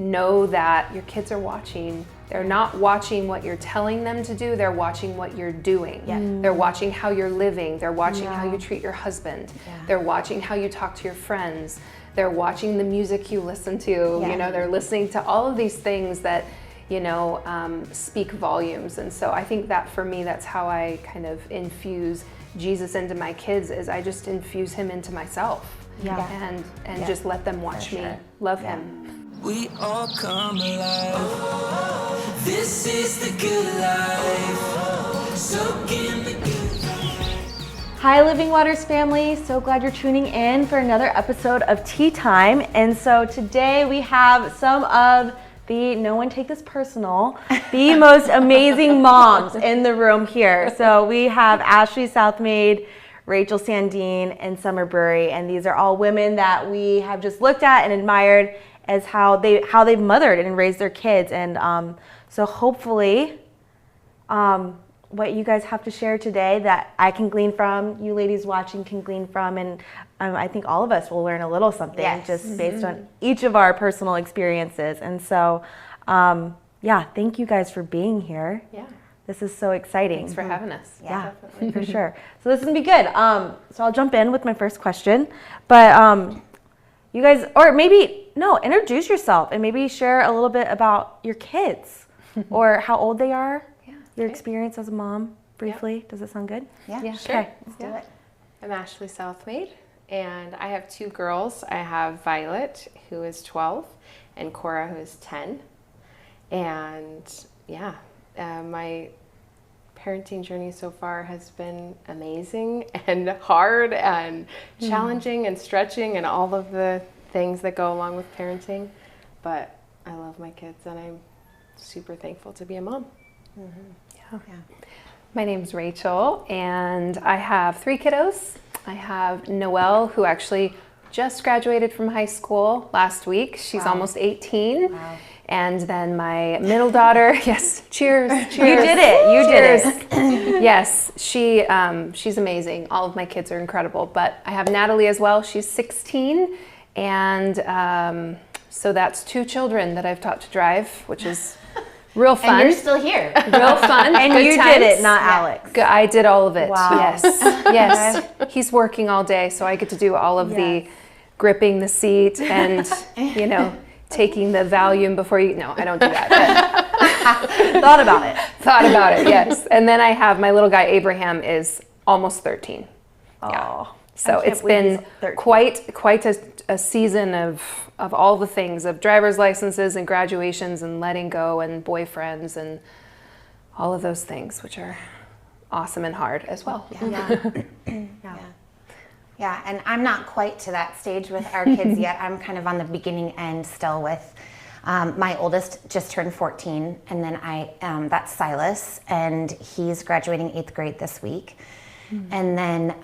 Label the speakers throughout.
Speaker 1: know that your kids are watching. They're not watching what you're telling them to do, they're watching what you're doing. They're watching how you're living, they're watching how you treat your husband, they're watching how you talk to your friends, they're watching the music you listen to, you know, they're listening to all of these things that, you know, speak volumes. And so I think that for me, that's how I kind of infuse Jesus into my kids, is I just infuse him into myself. And just let them watch me love him.
Speaker 2: We all come alive. This is the good life. Soak in the good life.
Speaker 3: Hi, Living Waters family. So glad you're tuning in for another episode of Tea Time. And so today we have some of the, no one take this personal, the most amazing moms in the room here. So we have Ashley Southmaid, Rachel Sandine, and Summer Burry. And these are all women that we have just looked at and admired as how they've mothered and raised their kids. And so hopefully what you guys have to share today that I can glean from, you ladies watching can glean from, and I think all of us will learn a little something just based on each of our personal experiences. And so thank you guys for being here. This is so exciting.
Speaker 1: Thanks for having us.
Speaker 3: Yeah, for sure. So this is gonna be good. So I'll jump in with my first question, but you guys, or maybe, introduce yourself and maybe share a little bit about your kids or how old they are, your experience as a mom, briefly. Does that sound good?
Speaker 4: Yeah,
Speaker 1: sure.
Speaker 3: Okay.
Speaker 4: Let's do it.
Speaker 5: I'm Ashley Southmaid, and I have two girls. I have Violet, who is 12, and Cora, who is 10. And my parenting journey so far has been amazing and hard and challenging and stretching and all of the things that go along with parenting. But I love my kids, and I'm super thankful to be a mom.
Speaker 1: My name's Rachel, and I have 3 kiddos. I have Noelle, who actually just graduated from high school last week. She's almost 18. And then my middle daughter, cheers.
Speaker 3: You did it.
Speaker 1: Yes, she's amazing. All of my kids are incredible. But I have Natalie as well. She's 16. And so that's 2 children that I've taught to drive, which is real fun.
Speaker 4: And you're still here.
Speaker 1: Real fun.
Speaker 3: And
Speaker 1: Good
Speaker 3: you
Speaker 1: times.
Speaker 3: did it, not Alex.
Speaker 1: I did all of it.
Speaker 3: Wow.
Speaker 1: Yes. He's working all day, so I get to do all of the gripping the seat and, taking the Valium before you. No, I don't do that.
Speaker 3: Thought about it.
Speaker 1: Thought about it, yes. And then I have my little guy, Abraham, is almost 13.
Speaker 3: Oh.
Speaker 1: So it's been quite a season of all the things, of driver's licenses and graduations and letting go and boyfriends and all of those things, which are awesome and hard as well.
Speaker 4: Yeah, and I'm not quite to that stage with our kids yet. I'm kind of on the beginning end still with my oldest just turned 14, and then that's Silas, and he's graduating 8th grade this week. And then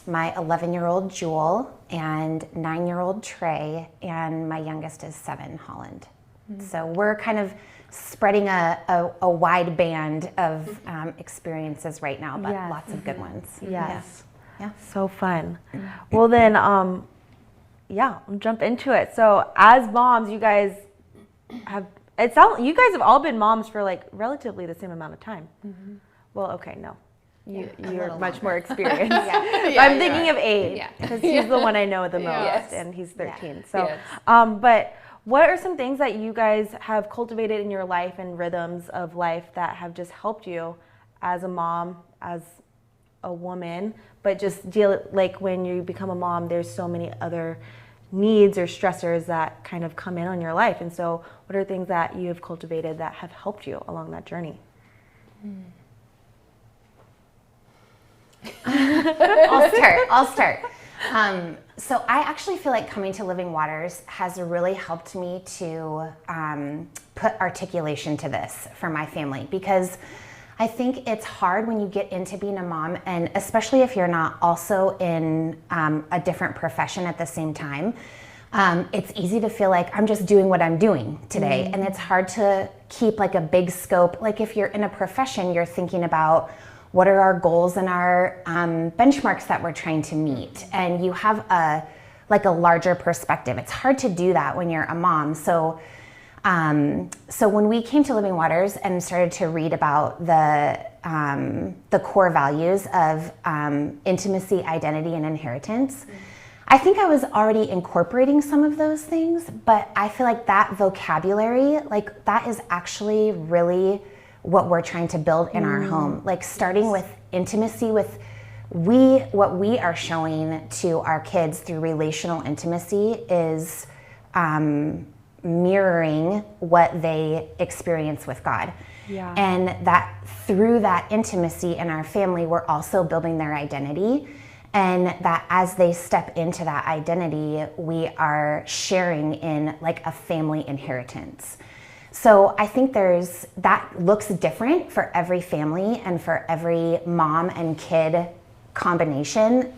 Speaker 4: my 11-year-old Jewel and 9-year-old Trey, and my youngest is 7, Holland. So we're kind of spreading a wide band of experiences right now, but lots of good ones.
Speaker 3: Yes. Yeah. So fun. Well then, we'll jump into it. So as moms, you guys have all been moms for like relatively the same amount of time. Well, okay, no. You're much more experienced. I'm thinking of age because he's the one I know the most, and he's 13. So, but what are some things that you guys have cultivated in your life and rhythms of life that have just helped you as a mom, as a woman, but just when you become a mom, there's so many other needs or stressors that kind of come in on your life. And so what are things that you have cultivated that have helped you along that journey?
Speaker 4: I'll start. So I actually feel like coming to Living Waters has really helped me to put articulation to this for my family, because I think it's hard when you get into being a mom, and especially if you're not also in a different profession at the same time. It's easy to feel like I'm just doing what I'm doing today, and it's hard to keep like a big scope. Like if you're in a profession, you're thinking about what are our goals and our benchmarks that we're trying to meet, and you have like a larger perspective. It's hard to do that when you're a mom. So when we came to Living Waters and started to read about the core values of intimacy, identity, and inheritance, I think I was already incorporating some of those things, but I feel like that vocabulary, like that is actually really what we're trying to build in our home. Like starting with intimacy with what we are showing to our kids through relational intimacy is mirroring what they experience with God.
Speaker 3: Yeah.
Speaker 4: And that through that intimacy in our family, we're also building their identity. And that as they step into that identity, we are sharing in like a family inheritance. So I think that looks different for every family and for every mom and kid combination.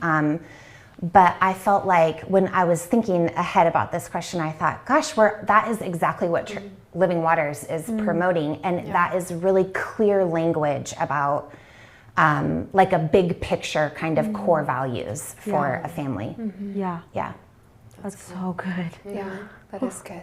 Speaker 4: But I felt like when I was thinking ahead about this question, I thought, gosh, that is exactly what Living Waters is promoting. And that is really clear language about like a big picture kind of core values for a family.
Speaker 3: Yeah.
Speaker 4: Yeah.
Speaker 3: That's so good.
Speaker 1: Yeah, that is good.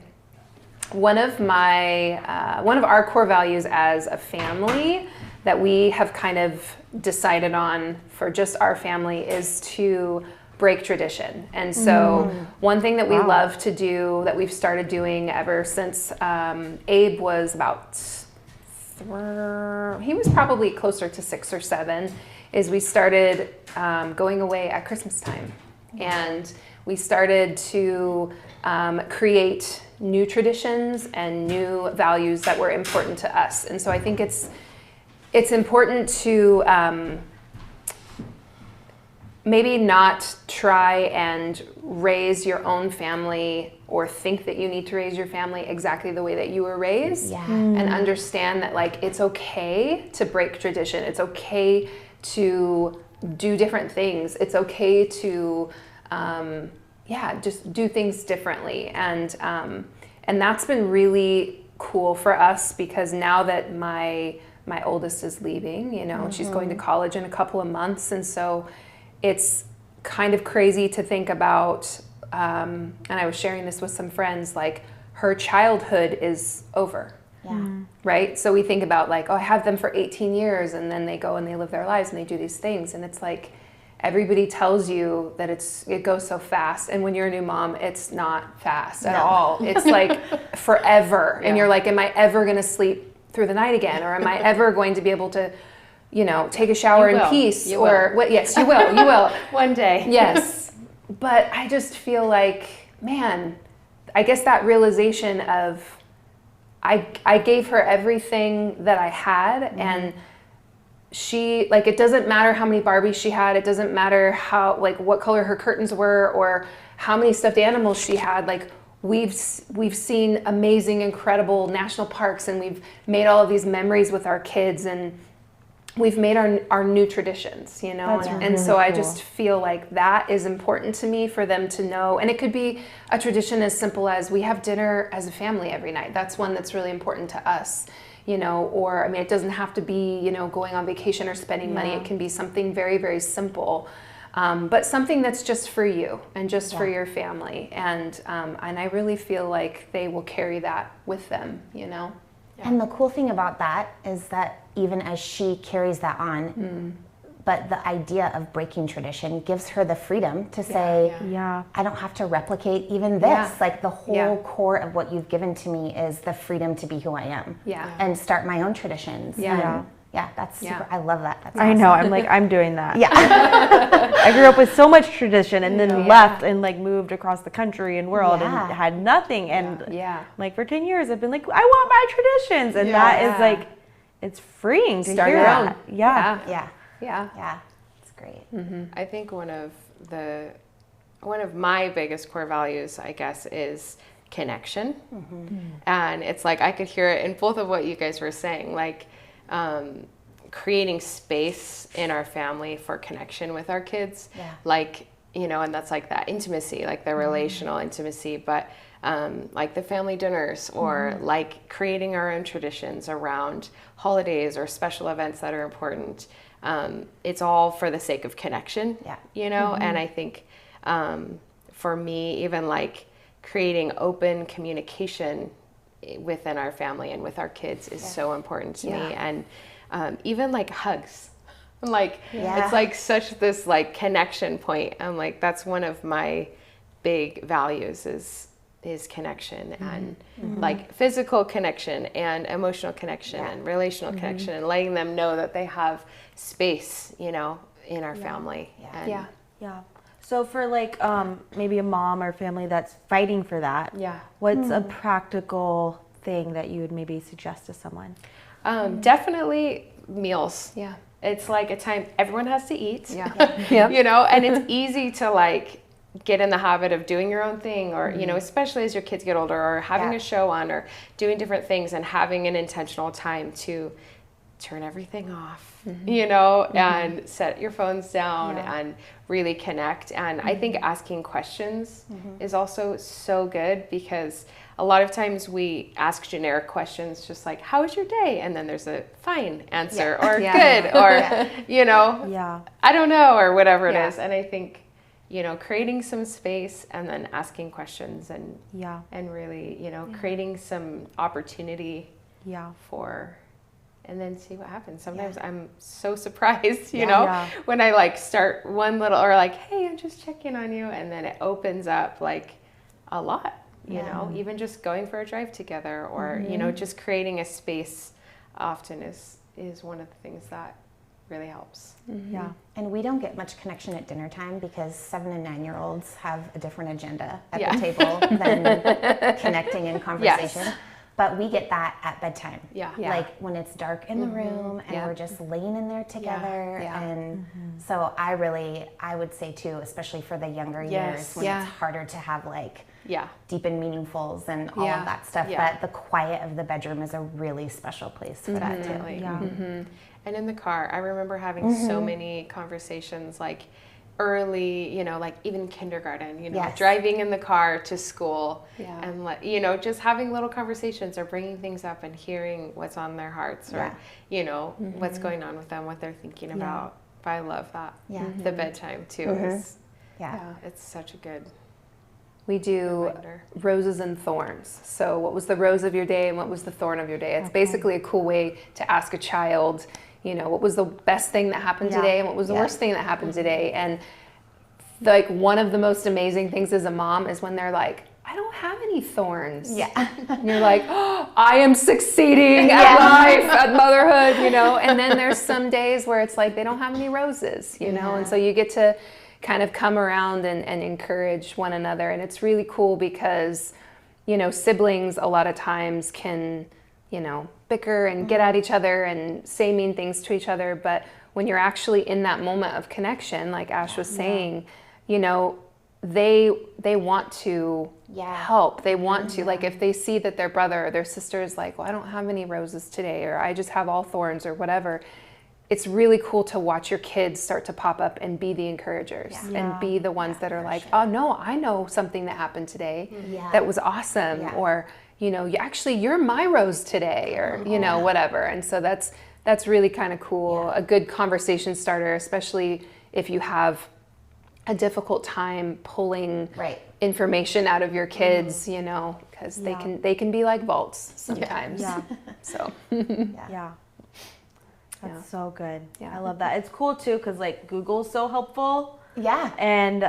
Speaker 1: One of our core values as a family that we have kind of decided on for just our family is to break tradition. And so one thing that we love to do, that we've started doing ever since Abe was he was probably closer to 6 or 7, is we started going away at Christmas time. And we started to create new traditions and new values that were important to us. And so I think it's important to maybe not try and raise your own family or think that you need to raise your family exactly the way that you were raised. And understand that like it's okay to break tradition. It's okay to do different things. It's okay to just do things differently. And that's been really cool for us, because now that my oldest is leaving, and she's going to college in a couple of months, and so it's kind of crazy to think about, and I was sharing this with some friends, like her childhood is over, right? So we think about like, I have them for 18 years and then they go and they live their lives and they do these things. And it's like, everybody tells you that it goes so fast. And when you're a new mom, it's not fast at all. It's like forever. And you're like, am I ever gonna sleep through the night again? Or am I ever going to be able to take a shower in peace?
Speaker 5: You will.
Speaker 1: Yes, you will. You will.
Speaker 5: One day.
Speaker 1: Yes. But I just feel like, man, I guess that realization of I gave her everything that I had, and she, like, it doesn't matter how many Barbies she had. It doesn't matter what color her curtains were or how many stuffed animals she had. Like, we've seen amazing, incredible national parks, and we've made all of these memories with our kids, and we've made our new traditions, and so I just feel like that is important to me for them to know. And it could be a tradition as simple as we have dinner as a family every night. That's one that's really important to us, or, I mean, it doesn't have to be, going on vacation or spending money. It can be something very, very simple, but something that's just for you and just for your family. And I really feel like they will carry that with them,
Speaker 4: And the cool thing about that is that even as she carries that on, but the idea of breaking tradition gives her the freedom to say, I don't have to replicate even this. Like, the whole core of what you've given to me is the freedom to be who I am. And start my own traditions. That's super. I love that. That's awesome.
Speaker 3: I know. I'm like, I'm doing that.
Speaker 4: Yeah.
Speaker 3: I grew up with so much tradition, and then left and like moved across the country and world and had nothing. And like for 10 years, I've been like, I want my traditions, and that is like, it's freeing to
Speaker 1: Start
Speaker 3: hear
Speaker 1: your
Speaker 3: that.
Speaker 1: own.
Speaker 4: Yeah. It's great.
Speaker 5: I think one of my biggest core values, I guess, is connection. And it's like, I could hear it in both of what you guys were saying, like creating space in our family for connection with our kids, like, and that's like that intimacy, like the relational intimacy, but like the family dinners, or like creating our own traditions around holidays or special events that are important. It's all for the sake of connection, and I think for me, even like creating open communication within our family and with our kids is so important to me. And even like hugs, like it's like such this like connection point. I'm like, that's one of my big values is connection and like physical connection and emotional connection and relational connection, and letting them know that they have space, you know, in our family. And
Speaker 3: So for like maybe a mom or family that's fighting for that, what's a practical thing that you would maybe suggest to someone?
Speaker 5: Definitely meals.
Speaker 1: Yeah.
Speaker 5: It's like a time everyone has to eat.
Speaker 1: Yeah.
Speaker 5: You know, and it's easy to like get in the habit of doing your own thing, or you know, especially as your kids get older, or having a show on, or doing different things, and having an intentional time to turn everything off, you know, and set your phones down and really connect. And I think asking questions is also so good, because a lot of times we ask generic questions, just like, how was your day? And then there's a fine answer or good, or, you know, I don't know, or whatever it is. And I think, you know, creating some space and then asking questions and really, you know, creating some opportunity for, and then see what happens. Sometimes I'm so surprised, you know, when I like start one little, or like, hey, I'm just checking on you. And then it opens up like a lot, you know, even just going for a drive together, or, you know, just creating a space often is one of the things that really helps.
Speaker 4: And we don't get much connection at dinner time, because 7 and 9-year-olds have a different agenda at the table than connecting in conversation. But we get that at bedtime. Like when it's dark in the room and we're just laying in there together. And so I would say too, especially for the younger years, when it's harder to have like deep and meaningfuls and all of that stuff. But the quiet of the bedroom is a really special place for that too.
Speaker 5: And in the car, I remember having so many conversations, like early, you know, like even kindergarten, you know, driving in the car to school and, you know, just having little conversations, or bringing things up and hearing what's on their hearts, or, you know, what's going on with them, what they're thinking about. But I love that. The bedtime too is, it's such a good
Speaker 1: We do
Speaker 5: reminder.
Speaker 1: Roses and thorns. So what was the rose of your day and what was the thorn of your day? It's basically a cool way to ask a child, you know, what was the best thing that happened today and what was the worst thing that happened today. And like one of the most amazing things as a mom is when they're like, I don't have any thorns. And you're like, oh, I am succeeding at life, at motherhood, you know. And then there's some days where it's like they don't have any roses, you know. And so you get to kind of come around and encourage one another. And it's really cool because, you know, siblings a lot of times can, you know, bicker and get at each other and say mean things to each other. But when you're actually in that moment of connection, like Ash was saying, you know, they want to help. They want to, like, if they see that their brother or their sister is like, well, I don't have any roses today, or I just have all thorns, or whatever. It's really cool to watch your kids start to pop up and be the encouragers and be the ones that are like, oh no, I know something that happened today that was awesome, or, you know, actually you're my rose today, or, you know, whatever. And so that's really kind of cool. A good conversation starter, especially if you have a difficult time pulling information out of your kids, you know, because they can be like vaults sometimes. So
Speaker 3: That's so good. I love that. It's cool too, because like Google's so helpful. And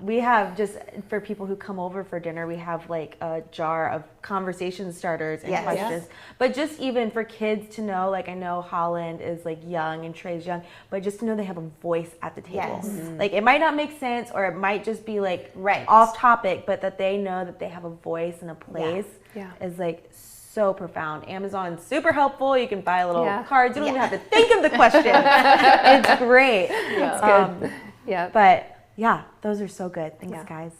Speaker 3: we have, just for people who come over for dinner, we have like a jar of conversation starters and questions. But just even for kids to know, like I know Holland is like young and Trey's young, but just to know they have a voice at the table. Like it might not make sense, or it might just be like off topic, but that they know that they have a voice and a place is like so profound. Amazon's super helpful. You can buy little cards. You don't even have to think of the question. It's great.
Speaker 1: It's good.
Speaker 3: But yeah, those are so good. Thanks, guys.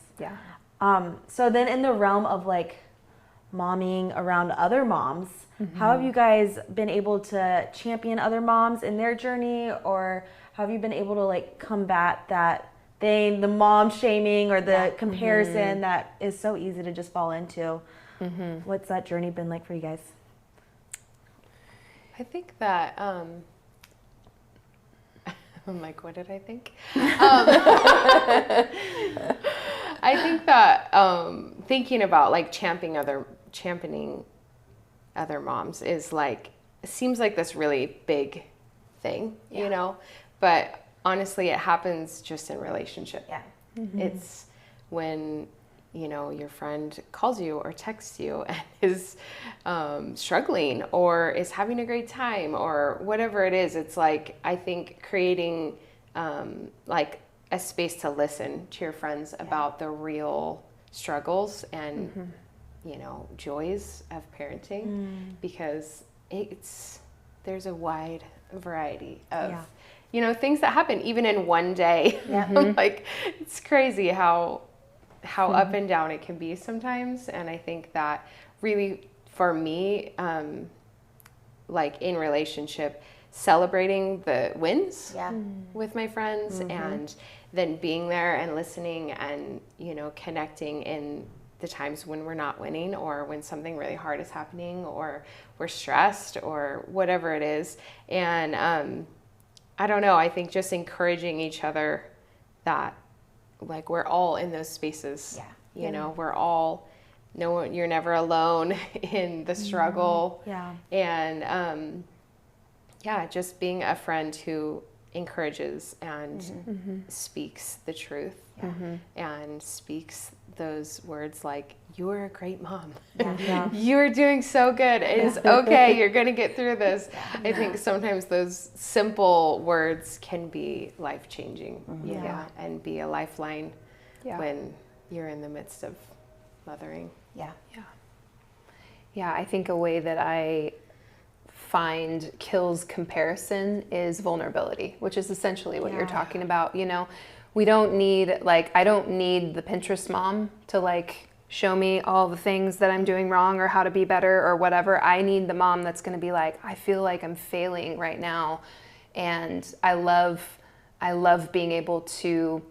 Speaker 3: So then in the realm of like momming around other moms, how have you guys been able to champion other moms in their journey, or have you been able to like combat that thing, the mom shaming or the comparison that is so easy to just fall into? What's that journey been like for you guys?
Speaker 5: I think that, I'm like, what did I think? I I think that thinking about like championing other moms is like, it seems like this really big thing, you know, but honestly, it happens just in relationship.
Speaker 4: Yeah.
Speaker 5: It's when, you know, your friend calls you or texts you and is struggling or is having a great time or whatever it is. It's like, I think creating like a space to listen to your friends about the real struggles and, you know, joys of parenting, because there's a wide variety of, you know, things that happen even in one day. Like, it's crazy how up and down it can be sometimes. And I think that really for me, like in relationship, celebrating the wins with my friends and then being there and listening and, you know, connecting in the times when we're not winning or when something really hard is happening or we're stressed or whatever it is. And I don't know, I think just encouraging each other that like we're all in those spaces, you know, we're all, you're never alone in the struggle. And just being a friend who encourages and speaks the truth and speaks those words like, you're a great mom. You're doing so good. It's okay. You're going to get through this. I think sometimes those simple words can be life-changing, and be a lifeline when you're in the midst of mothering.
Speaker 1: Yeah, I think a way that I find kills comparison is vulnerability, which is essentially what you're talking about. You know, we don't need, like, I don't need the Pinterest mom to like show me all the things that I'm doing wrong or how to be better or whatever. I need the mom that's going to be like, I feel like I'm failing right now. And I love being able to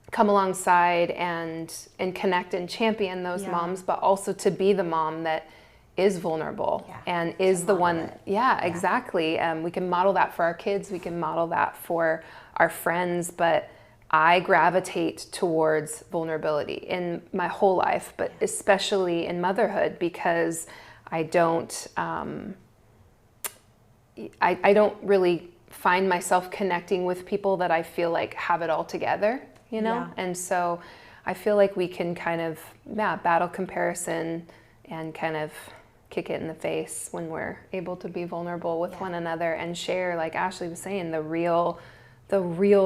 Speaker 1: come alongside and connect and champion those moms, but also to be the mom that is vulnerable and is the one. Exactly. We can model that for our kids. We can model that for our friends, but I gravitate towards vulnerability in my whole life, but especially in motherhood, because I don't really find myself connecting with people that I feel like have it all together, you know? And so I feel like we can kind of, battle comparison and kind of kick it in the face when we're able to be vulnerable with one another and share, like Ashley was saying, the real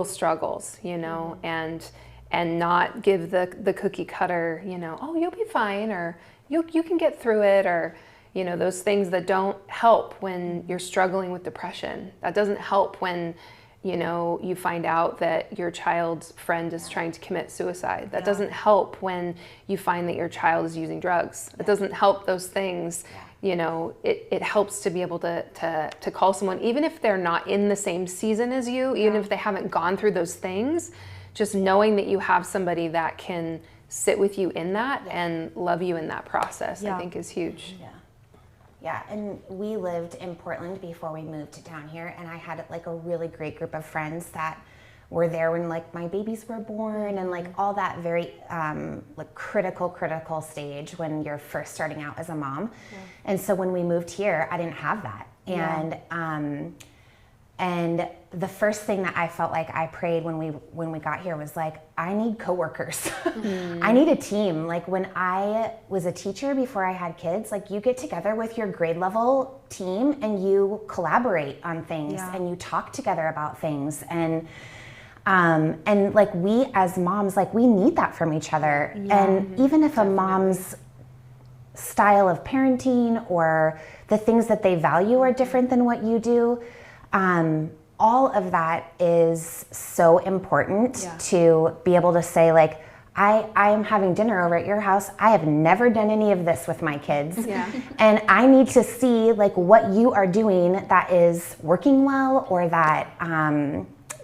Speaker 1: struggles, you know, and not give the cookie cutter, you know, oh, you'll be fine, or you can get through it, or, you know, those things that don't help when you're struggling with depression. That doesn't help when, you know, you find out that your child's friend is trying to commit suicide. That doesn't help when you find that your child is using drugs. It doesn't help those things. You know, it helps to be able to call someone, even if they're not in the same season as you, even if they haven't gone through those things, just knowing that you have somebody that can sit with you in that and love you in that process, I think is huge.
Speaker 4: Yeah, and we lived in Portland before we moved down here, and I had like a really great group of friends that were there when like my babies were born and like all that very like critical stage when you're first starting out as a mom. And so when we moved here, I didn't have that. And the first thing that I felt like I prayed when we got here was like, I need coworkers. I need a team. Like when I was a teacher before I had kids, like you get together with your grade level team and you collaborate on things and you talk together about things. And like we as moms, like we need that from each other. And even if a mom's style of parenting or the things that they value are different than what you do, all of that is so important to be able to say like, I am having dinner over at your house. I have never done any of this with my kids. And I need to see like what you are doing that is working well, or that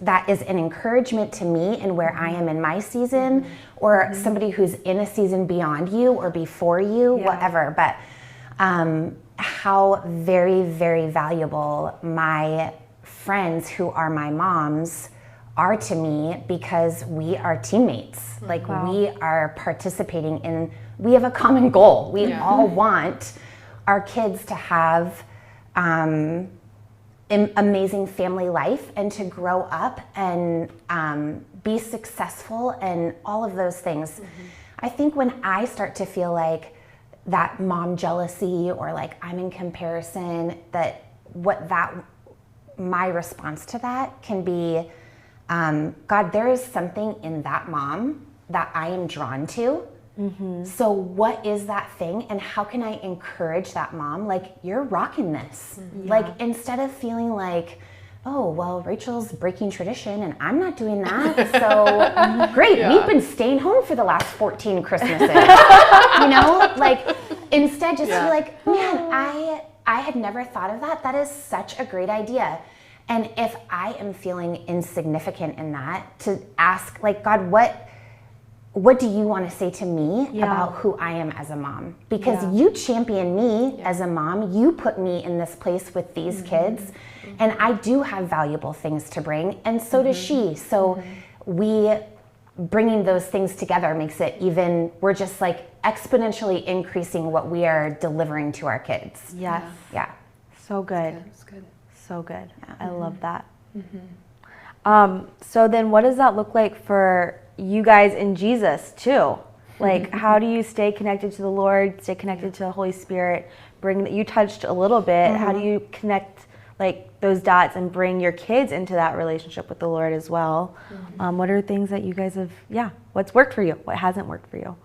Speaker 4: that is an encouragement to me and where I am in my season, or somebody who's in a season beyond you or before you, whatever. But how very, very valuable my friends who are my moms are to me because we are teammates. Like we are participating in, we have a common goal. We all want our kids to have amazing family life and to grow up and be successful and all of those things. I think when I start to feel like that mom jealousy or like I'm in comparison, my response to that can be, God, there is something in that mom that I am drawn to. So what is that thing and how can I encourage that mom? Like, you're rocking this. Like, instead of feeling like, oh, well, Rachel's breaking tradition and I'm not doing that. So great, we've been staying home for the last 14 Christmases. You know, like instead just be like, man, I had never thought of that. That is such a great idea. And if I am feeling insignificant in that, to ask like, God, what do you want to say to me about who I am as a mom? Because you champion me as a mom. You put me in this place with these kids. And I do have valuable things to bring. And so does she. So we bringing those things together makes it even, we're just like exponentially increasing what we are delivering to our kids.
Speaker 3: Yes.
Speaker 4: Yeah.
Speaker 3: So good.
Speaker 1: That's good.
Speaker 3: So good. I love that. So then what does that look like for you guys in Jesus too? Like, how do you stay connected to the Lord, stay connected to the Holy Spirit, you touched a little bit, how do you connect like those dots and bring your kids into that relationship with the Lord as well? What are things that you guys have, what's worked for you? What hasn't worked for you?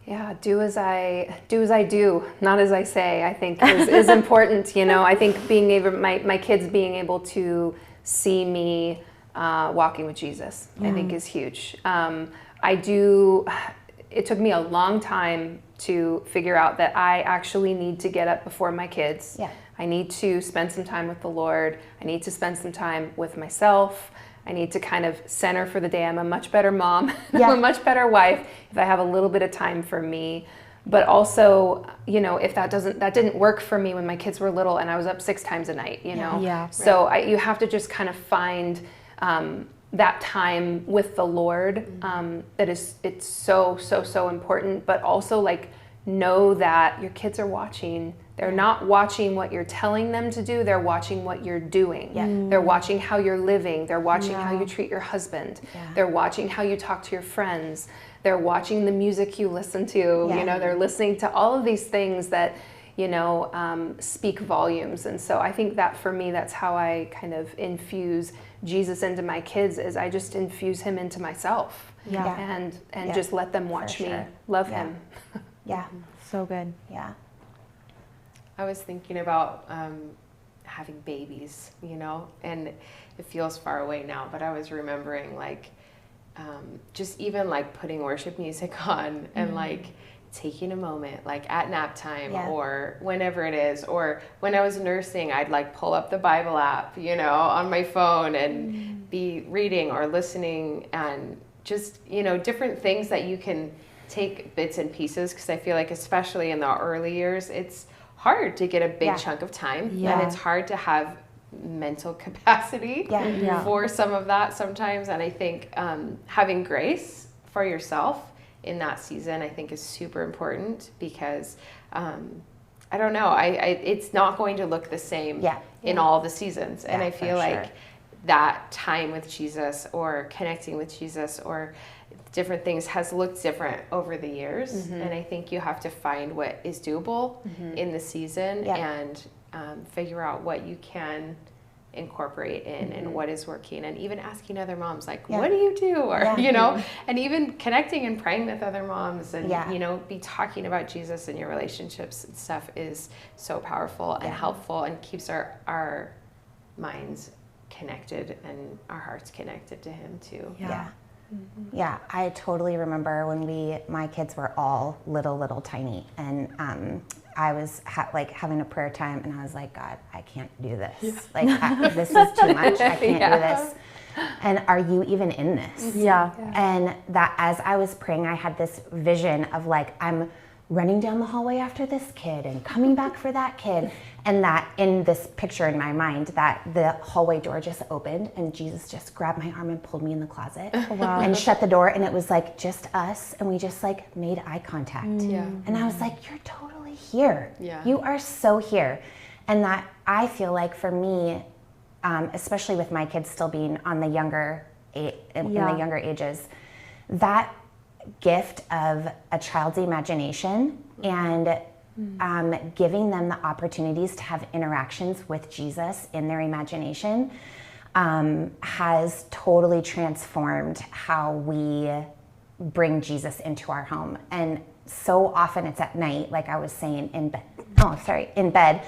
Speaker 1: Yeah, do as I do, not as I say, I think is important. You know, I think being able, my kids being able to see me walking with Jesus, I think is huge. It took me a long time to figure out that I actually need to get up before my kids.
Speaker 4: Yeah.
Speaker 1: I need to spend some time with the Lord. I need to spend some time with myself. I need to kind of center for the day. I'm a much better mom. I'm a much better wife if I have a little bit of time for me. But also, you know, if that didn't work for me when my kids were little and I was up 6 times a night, you know?
Speaker 3: Yeah.
Speaker 1: So you have to just kind of find that time with the Lord. It's so important, but also like know that your kids are watching. They're not watching what you're telling them to do. They're watching what you're doing. They're watching how you're living. They're watching how you treat your husband. They're watching how you talk to your friends. They're watching the music you listen to. You know, they're listening to all of these things that, you know, speak volumes. And so I think that for me, that's how I kind of infuse Jesus into my kids, is I just infuse him into myself. And just let them watch me love him.
Speaker 3: So good.
Speaker 5: I was thinking about having babies, you know, and it feels far away now, but I was remembering like just even like putting worship music on and like taking a moment like at nap time or whenever it is, or when I was nursing, I'd like pull up the Bible app, you know, on my phone and be reading or listening, and just, you know, different things that you can take bits and pieces, because I feel like especially in the early years, it's hard to get a big chunk of time and it's hard to have mental capacity for some of that sometimes. And I think having grace for yourself in that season, I think, is super important, because I don't know, it's not going to look the same in all the seasons. And I feel like that time with Jesus or connecting with Jesus or different things has looked different over the years. And I think you have to find what is doable in the season and figure out what you can incorporate in and what is working, and even asking other moms like, what do you do? Or, you know, and even connecting and praying with other moms and, you know, be talking about Jesus and your relationships and stuff is so powerful and helpful, and keeps our minds connected and our hearts connected to him too.
Speaker 4: Yeah, I totally remember when my kids were all little tiny, and I was like having a prayer time, and I was like, God, I can't do this. Like, this is too much. I can't do this. And are you even in this?
Speaker 3: Yeah.
Speaker 4: And that as I was praying, I had this vision of like, I'm running down the hallway after this kid and coming back for that kid. And that in this picture in my mind, that the hallway door just opened and Jesus just grabbed my arm and pulled me in the closet and shut the door. And it was like just us. And we just like made eye contact.
Speaker 5: Yeah.
Speaker 4: And I was like, you're totally here.
Speaker 5: Yeah.
Speaker 4: You are so here. And that I feel like for me, especially with my kids still being on the younger in the younger ages, that gift of a child's imagination and giving them the opportunities to have interactions with Jesus in their imagination has totally transformed how we bring Jesus into our home. And so often it's at night, like I was saying, in bed.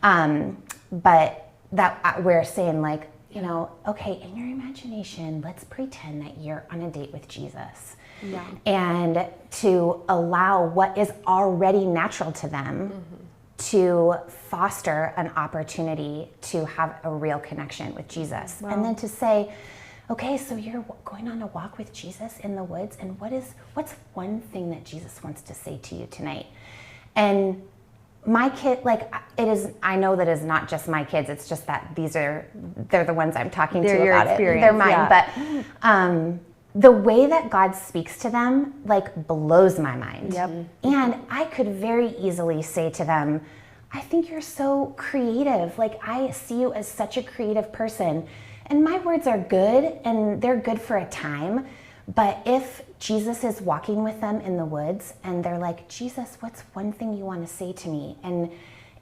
Speaker 4: But that we're saying like, you know, okay, in your imagination, let's pretend that you're on a date with Jesus. Yeah. And to allow what is already natural to them to foster an opportunity to have a real connection with Jesus. Wow. And then to say, okay, so you're going on a walk with Jesus in the woods, and what's one thing that Jesus wants to say to you tonight? And my kid, like it is, I know that is not just my kids, it's just that they're the ones I'm talking to about it. They're mine, but the way that God speaks to them like blows my mind. Yep. And I could very easily say to them, I think you're so creative. Like I see you as such a creative person. And my words are good and they're good for a time. But if Jesus is walking with them in the woods and they're like, Jesus, what's one thing you want to say to me? And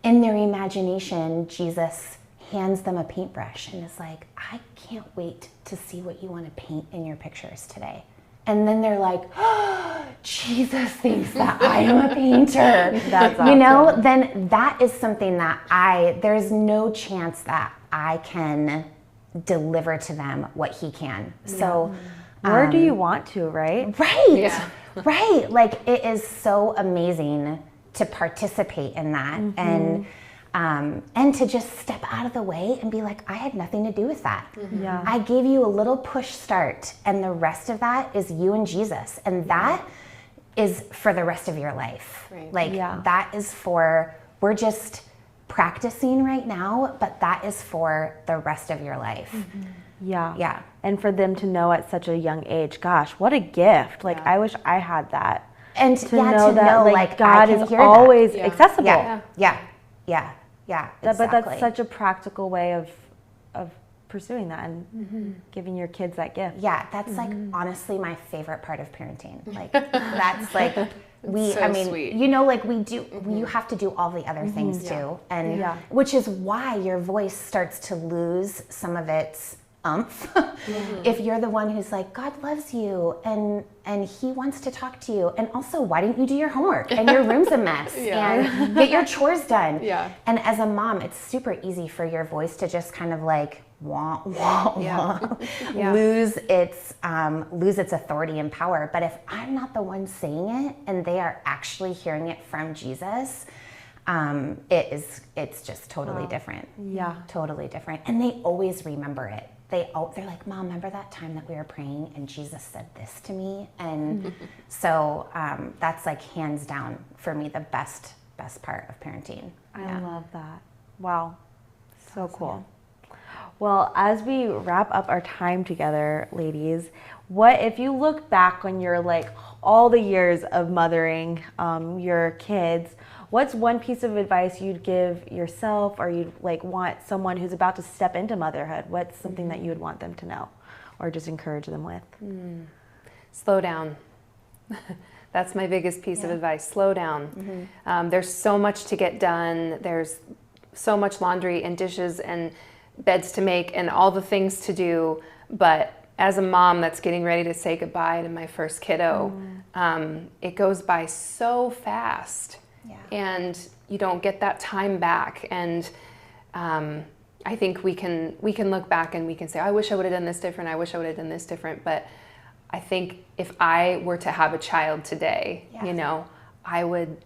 Speaker 4: in their imagination, Jesus hands them a paintbrush and is like, I can't wait to see what you want to paint in your pictures today. And then they're like, oh, Jesus thinks that I am a painter. That's awesome. You know, then that is something that there's no chance that I can deliver to them what he can. Yeah. So
Speaker 3: where do you want to, right?
Speaker 4: Right. Yeah. Right. Like it is so amazing to participate in that and to just step out of the way and be like, I had nothing to do with that. Mm-hmm. Yeah. I gave you a little push start and the rest of that is you and Jesus. And that is for the rest of your life. Right. Like that is we're just practicing right now, but that is for the rest of your life. Mm-hmm.
Speaker 3: Yeah. Yeah. And for them to know at such a young age, gosh, what a gift. Like I wish I had that.
Speaker 4: And to know that like
Speaker 3: God is always accessible.
Speaker 4: Yeah. Exactly.
Speaker 3: But that's such a practical way of pursuing that and giving your kids that gift.
Speaker 4: Yeah, that's like honestly my favorite part of parenting. Like that's like sweet. You know, like you have to do all the other things too. And which is why your voice starts to lose some of its umph. If you're the one who's like, God loves you and he wants to talk to you, and also why didn't you do your homework and your room's a mess and get your chores done. And as a mom, it's super easy for your voice to just kind of like wah, wah, wah, lose its authority and power. But if I'm not the one saying it and they are actually hearing it from Jesus, it's just totally different. Yeah, totally different. And they always remember it. They're like, Mom, remember that time that we were praying and Jesus said this to me? And so that's like hands down for me the best part of parenting.
Speaker 3: I love that. Wow, so cool. Well, as we wrap up our time together, ladies, what if you look back on your like all the years of mothering your kids? What's one piece of advice you'd give yourself, or you'd like want someone who's about to step into motherhood? What's something that you would want them to know, or just encourage them with?
Speaker 1: Slow down. That's my biggest piece of advice. Slow down. There's so much to get done. There's so much laundry and dishes and beds to make and all the things to do. But as a mom that's getting ready to say goodbye to my first kiddo, it goes by so fast. And you don't get that time back. And I think we can look back and we can say, I wish I would have done this different. I wish I would have done this different. But I think if I were to have a child today, you know, I would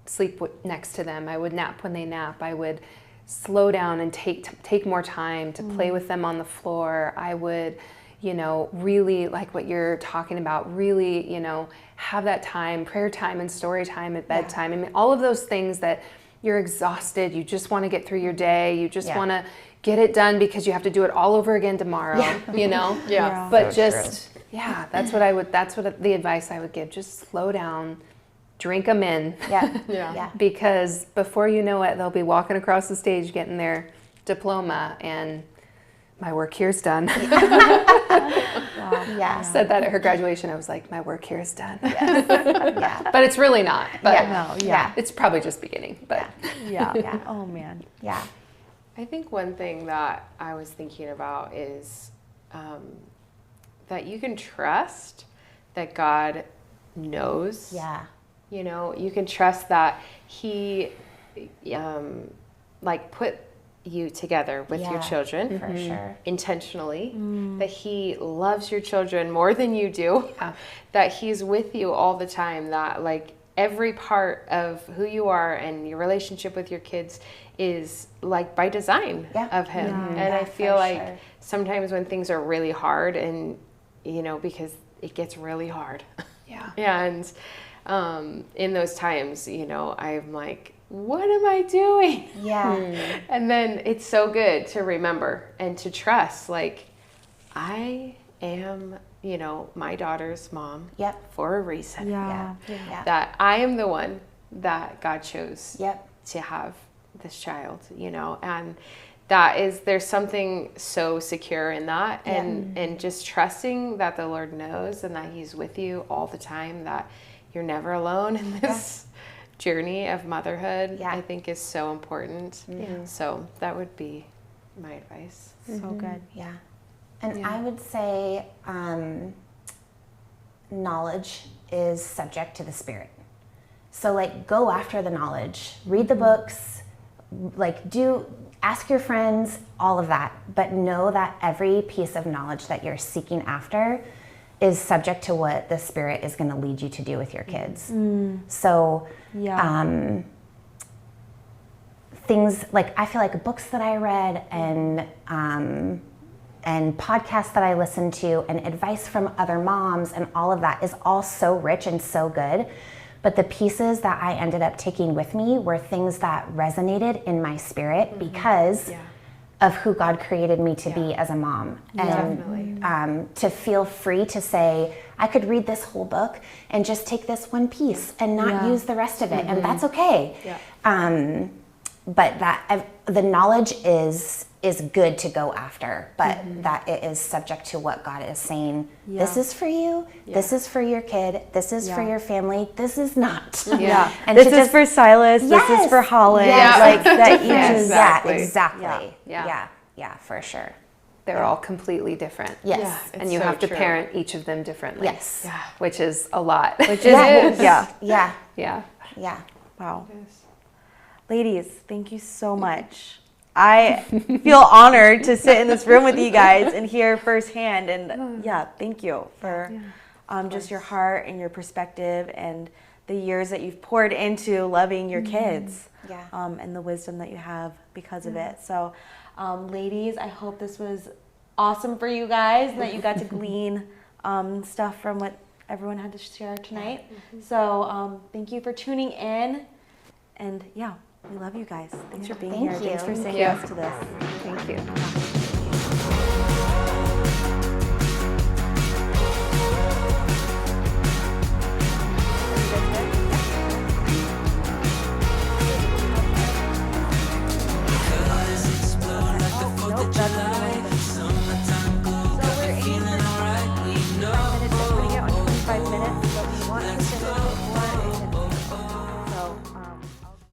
Speaker 1: sleep next to them. I would nap when they nap. I would slow down and take more time to play with them on the floor. I would, you know, really like what you're talking about, really, you know, have that time, prayer time and story time at bedtime. I mean, all of those things that you're exhausted, you just want to get through your day, you just want to get it done because you have to do it all over again tomorrow, you know? But that's what the advice I would give. Just slow down, drink them in. Because before you know it, they'll be walking across the stage getting their diploma and my work here is done. Said that at her graduation. I was like, my work here is done. But it's really not. But it's probably just beginning. But
Speaker 3: Oh man.
Speaker 5: I think one thing that I was thinking about is that you can trust that God knows. You know, you can trust that He like put you together with your children
Speaker 4: for sure,
Speaker 5: intentionally, that He loves your children more than you do, that He's with you all the time, that like every part of who you are and your relationship with your kids is like by design of Him. And I feel like sometimes when things are really hard, and you know, because it gets really hard, and in those times, you know, I'm like, what am I doing? And then it's so good to remember and to trust, like, I am, you know, my daughter's mom for a reason. That I am the one that God chose to have this child, you know, and there's something so secure in that, and just trusting that the Lord knows and that He's with you all the time, that you're never alone in this journey of motherhood, I think is so important. So that would be my advice.
Speaker 3: So good.
Speaker 4: And I would say knowledge is subject to the Spirit. So like, go after the knowledge, read the books, like ask your friends, all of that, but know that every piece of knowledge that you're seeking after is subject to what the Spirit is going to lead you to do with your kids. So things like, I feel like books that I read and podcasts that I listened to and advice from other moms and all of that is all so rich and so good. But the pieces that I ended up taking with me were things that resonated in my spirit because of who God created me to be as a mom. And to feel free to say, I could read this whole book and just take this one piece and not use the rest of it. And that's okay. But that the knowledge is good to go after, but that it is subject to what God is saying. This is for you. This is for your kid. This is for your family. This is not.
Speaker 3: And this is for Silas. This is for Holland. Like that.
Speaker 4: Exactly. Yeah, for sure.
Speaker 1: They're all completely different. And you
Speaker 5: so
Speaker 1: have to
Speaker 5: true.
Speaker 1: parent each of them differently.
Speaker 4: Yes.
Speaker 1: Which is a lot.
Speaker 3: Which is
Speaker 4: Yeah.
Speaker 3: Wow. Ladies, thank you so much. I feel honored to sit in this room with you guys and hear firsthand. And thank you for just your heart and your perspective and the years that you've poured into loving your kids and the wisdom that you have because of it. So, ladies, I hope this was awesome for you guys, that you got to glean stuff from what everyone had to share tonight. So thank you for tuning in. And we love you guys. Thanks for being here. Thanks for saying yes to this.
Speaker 1: Thank you.